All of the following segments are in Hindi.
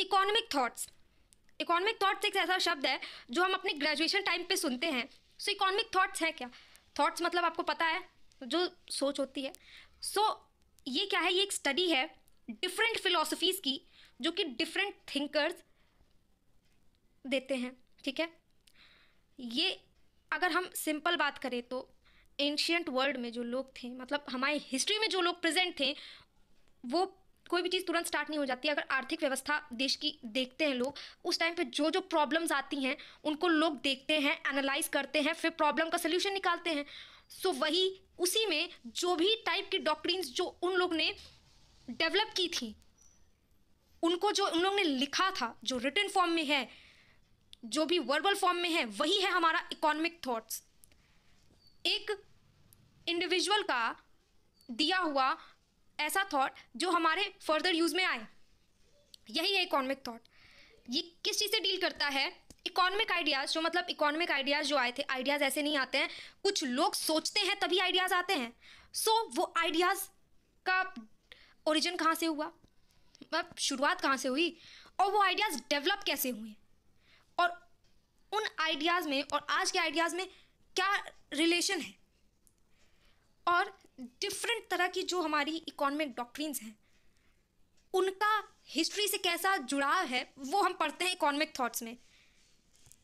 इकोनॉमिक थॉट्स एक ऐसा शब्द है जो हम अपने ग्रेजुएशन टाइम पे सुनते हैं। सो इकोनॉमिक थॉट्स है क्या? थॉट्स मतलब आपको पता है जो सोच होती है। सो ये क्या है? ये एक स्टडी है डिफरेंट फिलोसफीज़ की जो कि डिफरेंट थिंकर्स देते हैं, ठीक है। ये अगर हम सिंपल बात करें तो एंशियंट वर्ल्ड में जो लोग थे, मतलब हमारे हिस्ट्री में जो लोग प्रेजेंट थे, वो कोई भी चीज़ तुरंत स्टार्ट नहीं हो जाती। अगर आर्थिक व्यवस्था देश की देखते हैं लोग, उस टाइम पे जो जो प्रॉब्लम्स आती हैं उनको लोग देखते हैं, एनालाइज करते हैं, फिर प्रॉब्लम का सल्यूशन निकालते हैं। सो वही उसी में जो भी टाइप की डॉक्ट्रिन्स जो उन लोग ने डेवलप की थी, उनको जो उन लोग ने लिखा था, जो रिटन फॉर्म में है, जो भी वर्बल फॉर्म में है, वही है हमारा इकोनॉमिक थॉट्स। एक इंडिविजुअल का दिया हुआ ऐसा थॉट जो हमारे फर्दर यूज में आए, यही है इकोनॉमिक थॉट। ये किस चीज़ से डील करता है? इकोनॉमिक आइडियाज़, जो मतलब इकोनॉमिक आइडियाज़ जो आए थे, आइडियाज़ ऐसे नहीं आते हैं, कुछ लोग सोचते हैं तभी आइडियाज़ आते हैं। सो वो आइडियाज़ का ओरिजिन कहाँ से हुआ, मतलब शुरुआत कहाँ से हुई, और वो आइडियाज़ डेवलप कैसे हुए, और उन आइडियाज़ में और आज के आइडियाज़ में क्या रिलेशन है, और डिफरेंट तरह की जो हमारी इकोनॉमिक डॉक्ट्रिन्स हैं उनका हिस्ट्री से कैसा जुड़ाव है, वो हम पढ़ते हैं इकोनॉमिक थॉट्स में।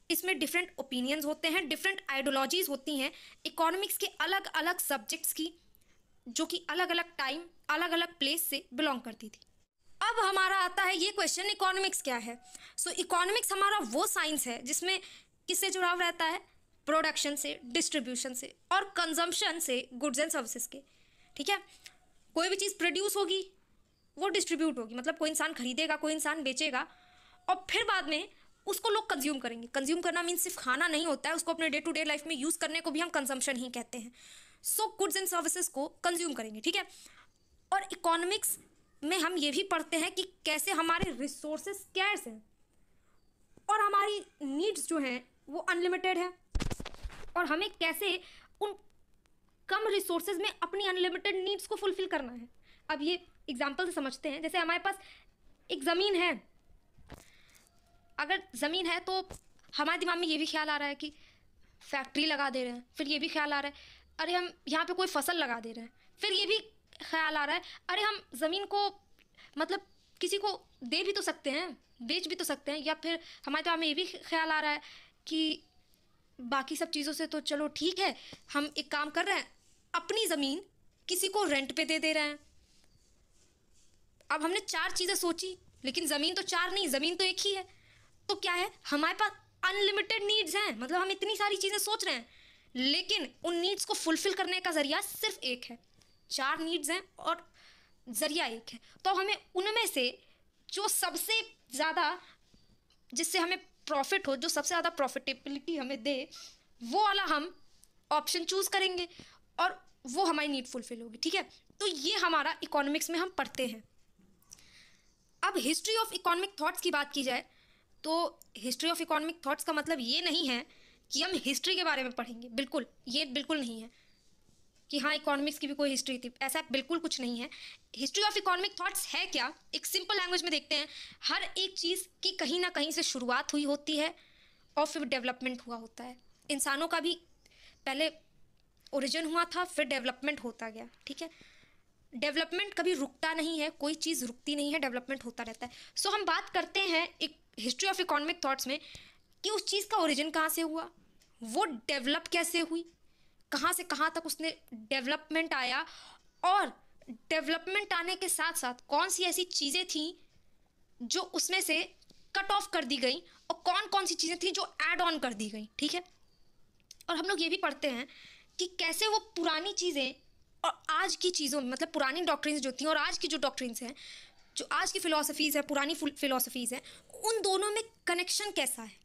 इसमें डिफरेंट ओपिनियंस होते हैं, डिफरेंट आइडियोलॉजीज होती हैं इकोनॉमिक्स के अलग अलग सब्जेक्ट्स की, जो कि अलग अलग टाइम अलग अलग प्लेस से बिलोंग करती थी। अब हमारा आता है ये क्वेश्चन, इकोनॉमिक्स क्या है? सो इकोनॉमिक्स हमारा वो साइंस है जिसमें किससे जुड़ाव रहता है? प्रोडक्शन से, डिस्ट्रीब्यूशन से और कंजम्पशन से गुड्स एंड सर्विसेज के, ठीक है। कोई भी चीज़ प्रोड्यूस होगी वो डिस्ट्रीब्यूट होगी, मतलब कोई इंसान खरीदेगा, कोई इंसान बेचेगा, और फिर बाद में उसको लोग कंज्यूम करेंगे। कंज्यूम करना मीन्स सिर्फ खाना नहीं होता है, उसको अपने डे टू डे लाइफ में यूज़ करने को भी हम कंजम्पशन ही कहते हैं। सो गुड्स एंड सर्विसेज को कंज्यूम करेंगे, ठीक है। और इकोनॉमिक्स में हम ये भी पढ़ते हैं कि कैसे हमारे रिसोर्सेज स्कैर्स हैं और हमारी नीड्स जो हैं वो अनलिमिटेड है, और हमें कैसे उन कम रिसोर्सेज में अपनी अनलिमिटेड नीड्स को फुलफिल करना है। अब ये एग्जांपल से समझते हैं। जैसे हमारे पास एक ज़मीन है, अगर ज़मीन है तो हमारे दिमाग में ये भी ख्याल आ रहा है कि फैक्ट्री लगा दे रहे हैं, फिर ये भी ख्याल आ रहा है अरे हम यहाँ पे कोई फसल लगा दे रहे हैं, फिर ये भी ख्याल आ रहा है अरे हम ज़मीन को मतलब किसी को दे भी तो सकते हैं, बेच भी तो सकते हैं, या फिर हमारे दिमाग में ये भी ख्याल आ रहा है कि बाकी सब चीज़ों से तो चलो ठीक है, हम एक काम कर रहे हैं, अपनी ज़मीन किसी को रेंट पे दे रहे हैं। अब हमने 4 चीज़ें सोची, लेकिन ज़मीन तो 4 नहीं, ज़मीन तो एक ही है। तो क्या है, हमारे पास अनलिमिटेड नीड्स हैं, मतलब हम इतनी सारी चीज़ें सोच रहे हैं, लेकिन उन नीड्स को फुलफिल करने का ज़रिया सिर्फ एक है। 4 नीड्स हैं और ज़रिया एक है, तो हमें उनमें से जो सबसे ज़्यादा, जिससे हमें प्रॉफिट हो, जो सबसे ज़्यादा प्रॉफिटेबिलिटी हमें दे, वो वाला हम ऑप्शन चूज़ करेंगे और वो हमारी नीड फुलफिल होगी, ठीक है। तो ये हमारा इकोनॉमिक्स में हम पढ़ते हैं। अब हिस्ट्री ऑफ इकोनॉमिक थॉट्स की बात की जाए तो हिस्ट्री ऑफ इकोनॉमिक थॉट्स का मतलब ये नहीं है कि हम हिस्ट्री के बारे में पढ़ेंगे, बिल्कुल, ये बिल्कुल नहीं है कि हाँ इकोनॉमिक्स की भी कोई हिस्ट्री थी, ऐसा बिल्कुल कुछ नहीं है। हिस्ट्री ऑफ इकोनॉमिक थॉट्स है क्या, एक सिंपल लैंग्वेज में देखते हैं। हर एक चीज़ की कहीं ना कहीं से शुरुआत हुई होती है और फिर डेवलपमेंट हुआ होता है। इंसानों का भी पहले ओरिजिन हुआ था, फिर डेवलपमेंट होता गया, ठीक है। डेवलपमेंट कभी रुकता नहीं है, कोई चीज़ रुकती नहीं है, डेवलपमेंट होता रहता है। सो हम बात करते हैं एक हिस्ट्री ऑफ इकोनॉमिक थॉट्स में कि उस चीज़ का ओरिजिन कहाँ से हुआ, वो डेवलप कैसे हुई, कहाँ से कहाँ तक उसने डेवलपमेंट आया, और डेवलपमेंट आने के साथ साथ कौन सी ऐसी चीज़ें थी जो उसमें से कट ऑफ कर दी गई और कौन कौन सी चीज़ें थी जो ऐड ऑन कर दी गई, ठीक है। और हम लोग ये भी पढ़ते हैं कि कैसे वो पुरानी चीज़ें और आज की चीज़ों में, मतलब पुरानी डॉक्ट्रिन्स जो थी और आज की जो डॉक्ट्रिन्स हैं, जो आज की फ़िलासफ़ीज़ है, पुरानी फ़िलासफ़ीज़ हैं, उन दोनों में कनेक्शन कैसा है।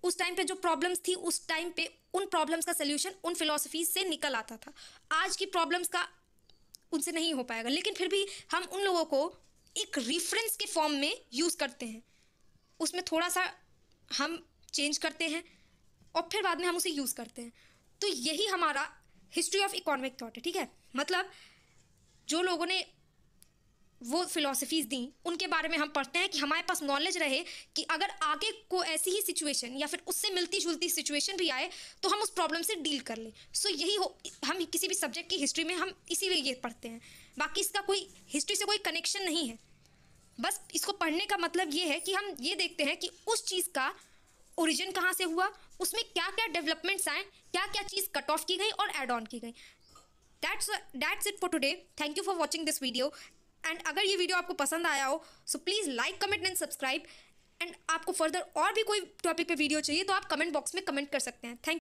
उस टाइम पे जो प्रॉब्लम्स थी, उस टाइम पे उन प्रॉब्लम्स का सल्यूशन उन फ़िलासफ़ीज़ से निकल आता था। आज की प्रॉब्लम्स का उनसे नहीं हो पाएगा, लेकिन फिर भी हम उन लोगों को एक रेफरेंस के फॉर्म में यूज़ करते हैं, उसमें थोड़ा सा हम चेंज करते हैं और फिर बाद में हम उसे यूज़ करते हैं। तो यही हमारा हिस्ट्री ऑफ इकोनॉमिक थॉट है, ठीक है। मतलब जो लोगों ने वो फिलोसफीज़ दी, उनके बारे में हम पढ़ते हैं कि हमारे पास नॉलेज रहे कि अगर आगे को ऐसी ही सिचुएशन या फिर उससे मिलती जुलती सिचुएशन भी आए तो हम उस प्रॉब्लम से डील कर लें। सो यही हो, हम किसी भी सब्जेक्ट की हिस्ट्री में हम इसीलिए ये पढ़ते हैं। बाकी इसका कोई हिस्ट्री से कोई कनेक्शन नहीं है। बस इसको पढ़ने का मतलब ये है कि हम ये देखते हैं कि उस चीज़ का ओरिजिन कहाँ से हुआ, उसमें क्या क्या डेवलपमेंट्स आए, क्या क्या चीज़ कट ऑफ की गई और ऐड ऑन की गई। That's it for today. Thank you for watching this video. And अगर ये वीडियो आपको पसंद आया हो so please like, comment and subscribe. And आपको फर्दर और भी कोई टॉपिक पे वीडियो चाहिए तो आप कमेंट बॉक्स में कमेंट कर सकते हैं। थैंक